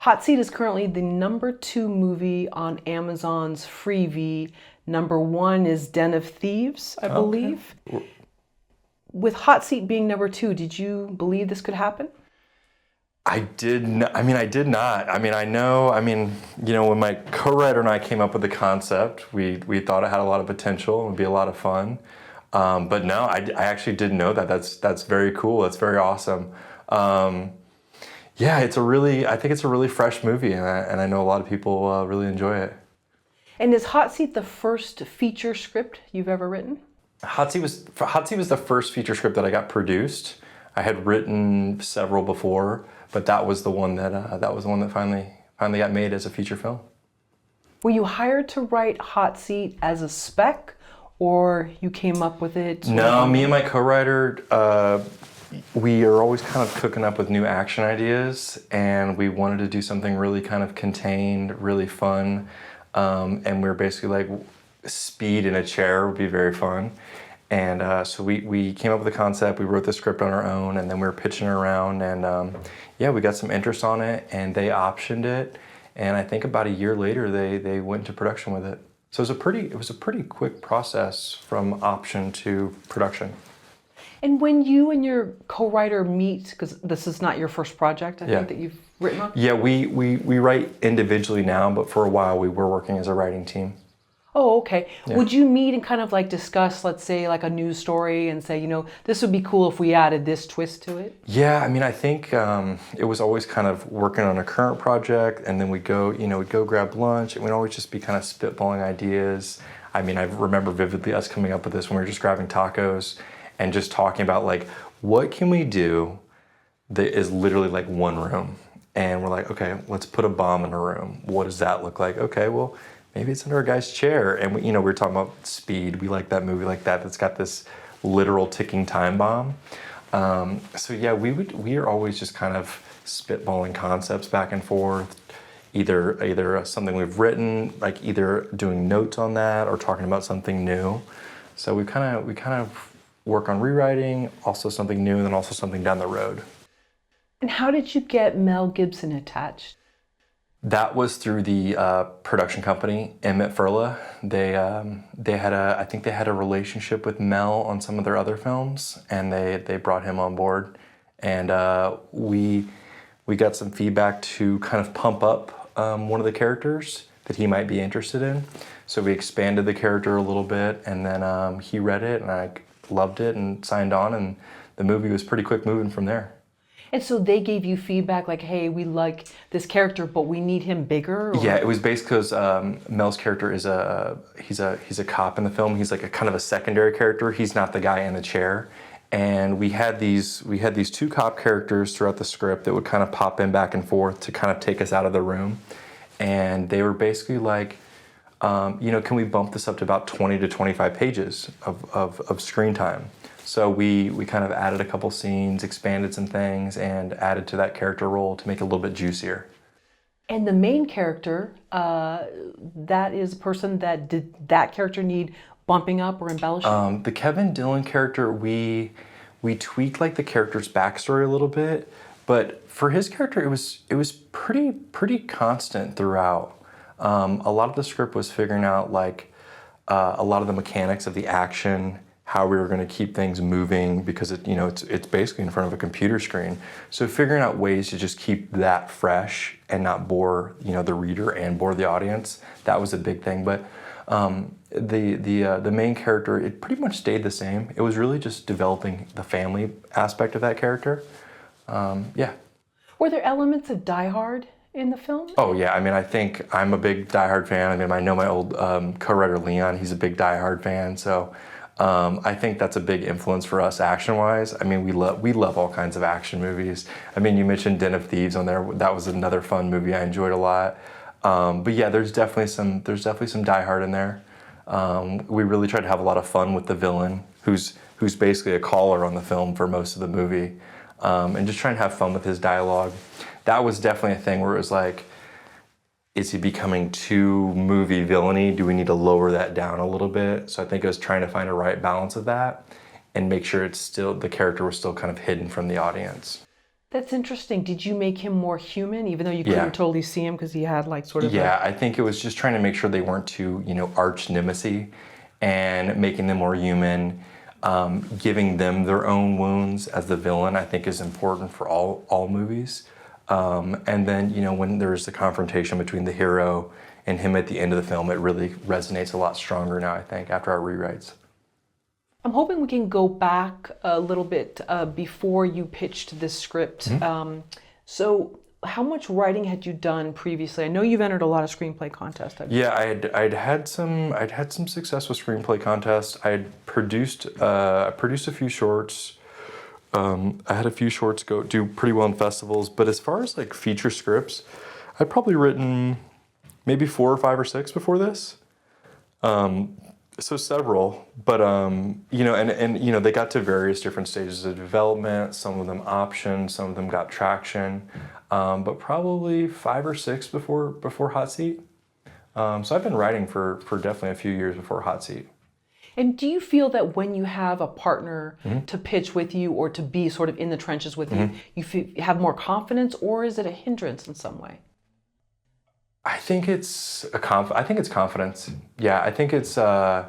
Hot Seat is currently the #2 movie on Amazon's Freevee. #1 is Den of Thieves, I Okay. believe. With Hot Seat being #2, did you believe this could happen? I did not, I did not. I know, when my co-writer and I came up with the concept, we thought it had a lot of potential and would be a lot of fun. But no, I actually didn't know that. That's very cool. That's very awesome. Yeah, I think it's a really fresh movie, and I know a lot of people really enjoy it. And is Hot Seat the first feature script you've ever written? Hot Seat was the first feature script that I got produced. I had written several before, but that was the one that finally got made as a feature film. Were you hired to write Hot Seat as a spec, or you came up with it? No, me and my co-writer, we are always kind of cooking up with new action ideas, and we wanted to do something really kind of contained, really fun, and we were basically like, speed in a chair would be very fun. And so we came up with the concept, we wrote the script on our own, and then we were pitching it around, and yeah, we got some interest on it, and they optioned it, and I think about a year later they went into production with it. So it was a pretty quick process from option to production. And when you and your co-writer meet, because this is not your first project, I think, that you've written on? Yeah, we write individually now, but for a while we were working as a writing team. Oh, okay. Yeah. Would you meet and kind of like discuss, let's say, like a news story and say, this would be cool if we added this twist to it? Yeah, I think it was always kind of working on a current project, and then we'd go grab lunch, and we'd always just be kind of spitballing ideas. I remember vividly us coming up with this when we were just grabbing tacos and just talking about like, what can we do that is literally like one room? And we're like, okay, let's put a bomb in a room. What does that look like? Okay, well, maybe it's under a guy's chair. And we were talking about Speed. We like that movie like that. That's got this literal ticking time bomb. So yeah, we are always just kind of spitballing concepts back and forth. Either something we've written, like either doing notes on that or talking about something new. So we kind of work on rewriting, also something new, and then also something down the road. And how did you get Mel Gibson attached? That was through the production company, Emmett Furla. I think they had a relationship with Mel on some of their other films, and they brought him on board. And we got some feedback to kind of pump up one of the characters that he might be interested in. So we expanded the character a little bit, and then he read it, and I loved it and signed on, and the movie was pretty quick moving from there. And so they gave you feedback like, hey, we like this character, but we need him bigger? Or? Yeah, it was based because Mel's character is he's a cop in the film. He's like a kind of a secondary character. He's not the guy in the chair. And we had these two cop characters throughout the script that would kind of pop in back and forth to kind of take us out of the room. And they were basically like, can we bump this up to about 20 to 25 pages of screen time? So we kind of added a couple scenes, expanded some things, and added to that character role to make it a little bit juicier. And the main character, that is a person did that character need bumping up or embellishing? The Kevin Dillon character, we tweaked like the character's backstory a little bit, but for his character, it was pretty constant throughout. A lot of the script was figuring out like a lot of the mechanics of the action, how we were going to keep things moving, because it's basically in front of a computer screen. So figuring out ways to just keep that fresh and not bore the reader and bore the audience, that was a big thing. But the main character, it pretty much stayed the same. It was really just developing the family aspect of that character. Yeah. Were there elements of Die Hard in the film? Oh yeah, I think I'm a big Die Hard fan. I know my old co-writer Leon, he's a big Die Hard fan, so I think that's a big influence for us action-wise. we love all kinds of action movies. You mentioned Den of Thieves on there. That was another fun movie I enjoyed a lot. But yeah, there's definitely some Die Hard in there. We really tried to have a lot of fun with the villain, who's basically a caller on the film for most of the movie, and just trying to have fun with his dialogue. That was definitely a thing where it was like, is he becoming too movie villainy? Do we need to lower that down a little bit? So I think I was trying to find a right balance of that and make sure the character was still kind of hidden from the audience. That's interesting. Did you make him more human, even though you Yeah. couldn't totally see him because he had like sort of Yeah, I think it was just trying to make sure they weren't too, arch nemesis, and making them more human. Giving them their own wounds as the villain, I think, is important for all movies. And then, when there's the confrontation between the hero and him at the end of the film, it really resonates a lot stronger now, I think, after our rewrites. I'm hoping we can go back a little bit before you pitched this script. So how much writing had you done previously? I know you've entered a lot of screenplay contests. Yeah, I'd had some success with screenplay contests. I produced a few shorts. I had a few shorts do pretty well in festivals. But as far as like feature scripts, I'd probably written maybe 4 or 5 or 6 before this. So several, but and they got to various different stages of development. Some of them optioned, some of them got traction, but probably 5 or 6 before Hot Seat. So I've been writing for definitely a few years before Hot Seat. And do you feel that when you have a partner to pitch with you or to be sort of in the trenches with you, you have more confidence, or is it a hindrance in some way? I think it's I think it's confidence. Yeah, I think it's I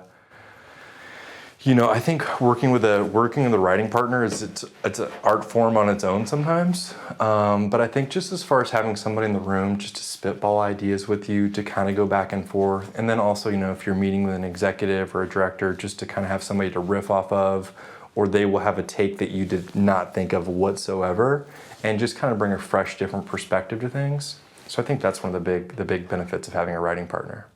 think working with a writing partner it's an art form on its own sometimes. But I think just as far as having somebody in the room just to spitball ideas with you, to kind of go back and forth, and then also if you're meeting with an executive or a director, just to kind of have somebody to riff off of, or they will have a take that you did not think of whatsoever, and just kind of bring a fresh, different perspective to things. So I think that's one of the big benefits of having a writing partner.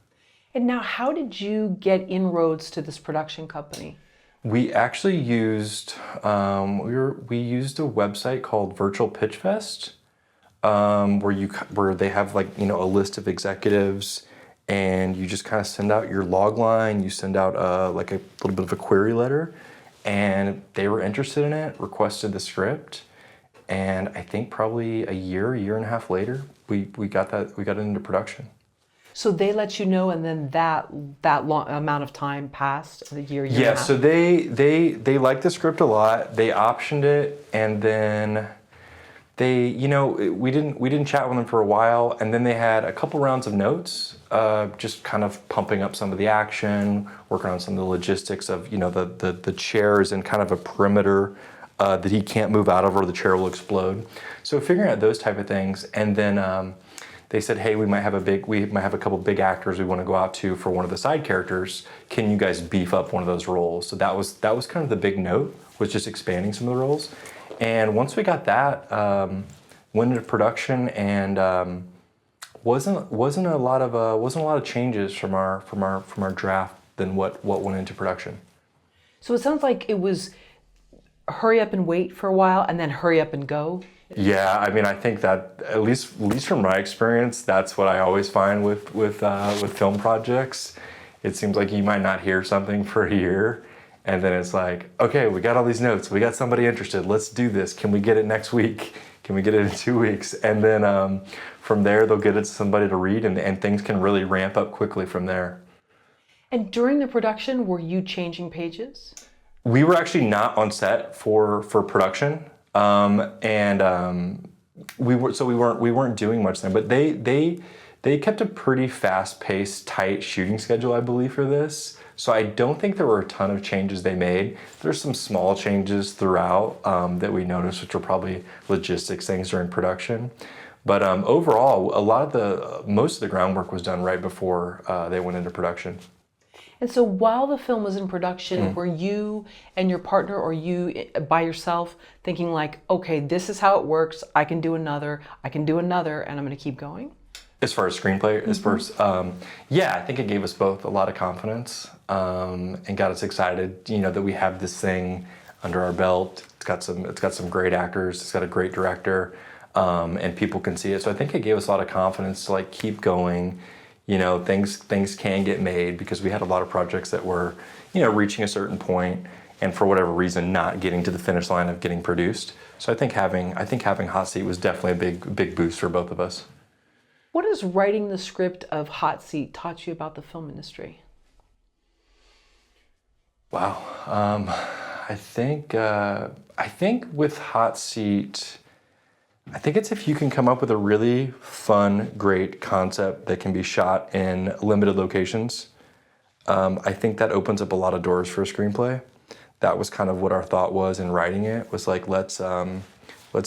And now, how did you get inroads to this production company? We actually used we used a website called Virtual Pitch Fest, where they have like a list of executives, and you just kind of send out your log line. You send out like a little bit of a query letter, and they were interested in it, requested the script. And I think probably a year and a half later, we got it into production. So they let you know, and then that long amount of time passed, a year and a half? So they liked the script a lot. They optioned it, and then we didn't chat with them for a while, and then they had a couple rounds of notes, just kind of pumping up some of the action, working on some of the logistics of the chairs and kind of a perimeter that he can't move out of, or the chair will explode. So figuring out those type of things, and then they said, hey, we might have a couple big actors we want to go out to for one of the side characters. Can you guys beef up one of those roles? So that was kind of the big note, was just expanding some of the roles. And once we got that, went into production, and wasn't a lot of changes from our draft than what went into production. So it sounds like it was hurry up and wait for a while, and then hurry up and go. Yeah, I mean, I think that at least from my experience, that's what I always find with film projects. It seems like you might not hear something for a year, and then it's like, okay, we got all these notes, we got somebody interested, let's do this. Can we get it next week? Can we get it in 2 weeks? And then from there, they'll get it to somebody to read, and things can really ramp up quickly from there. And during the production, were you changing pages? We were actually not on set for production. We weren't doing much then, but they kept a pretty fast-paced, tight shooting schedule, I believe, for this. So I don't think there were a ton of changes they made. There's some small changes throughout that we noticed, which were probably logistics things during production. But overall, most of the groundwork was done right before they went into production. And so while the film was in production, were you and your partner, or you by yourself, thinking like, okay, this is how it works, I can do another, and I'm going to keep going? As far as screenplay, I think it gave us both a lot of confidence, and got us excited, that we have this thing under our belt. It's got some great actors, it's got a great director, and people can see it. So I think it gave us a lot of confidence to like keep going. Things can get made, because we had a lot of projects that were, reaching a certain point, and for whatever reason not getting to the finish line of getting produced. So I think having Hot Seat was definitely a big boost for both of us. What has writing the script of Hot Seat taught you about the film industry? Wow, I think with Hot Seat, I think it's if you can come up with a really fun, great concept that can be shot in limited locations. I think that opens up a lot of doors for a screenplay. That was kind of what our thought was in writing it, was like, let's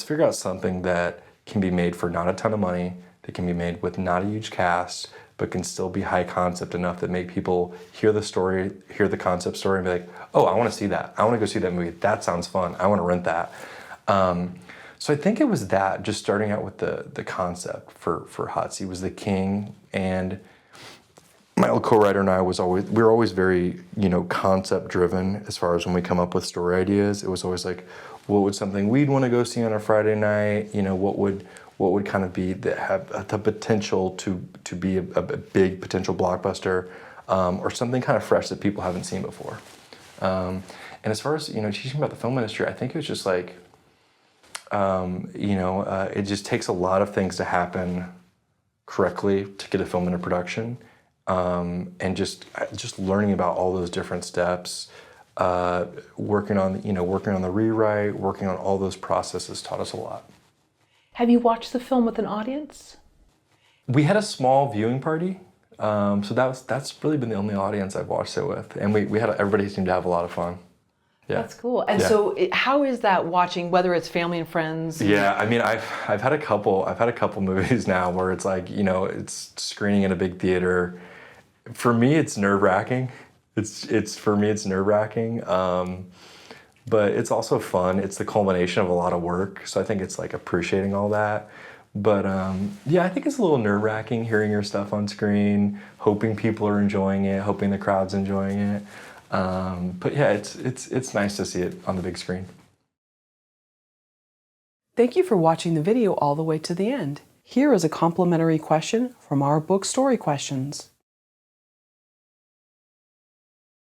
figure out something that can be made for not a ton of money, that can be made with not a huge cast, but can still be high concept enough that make people hear the story, hear the concept story, and be like, oh, I want to see that. I want to go see that movie. That sounds fun. I want to rent that. So I think it was that, just starting out with the concept for Hot Seat was the king. And my old co-writer and I we were always very, concept driven as far as when we come up with story ideas. It was always like, what would something we'd want to go see on a Friday night? What would kind of be have the potential to be a big potential blockbuster, or something kind of fresh that people haven't seen before. And as far as teaching about the film industry, I think it was just like, it just takes a lot of things to happen correctly to get a film into production, and just learning about all those different steps, working on the rewrite, working on all those processes taught us a lot. Have you watched the film with an audience? We had a small viewing party, so that's really been the only audience I've watched it with, and everybody seemed to have a lot of fun. Yeah. That's cool. And so, how is that watching? Whether it's family and friends? Yeah, I mean, I've had a couple movies now where it's like it's screening in a big theater. For me, it's nerve-wracking. For me, it's nerve-wracking. But it's also fun. It's the culmination of a lot of work, so I think it's like appreciating all that. But I think it's a little nerve-wracking hearing your stuff on screen, hoping people are enjoying it, hoping the crowd's enjoying it. But yeah, it's nice to see it on the big screen. Thank you for watching the video all the way to the end. Here is a complimentary question from our book Story Questions.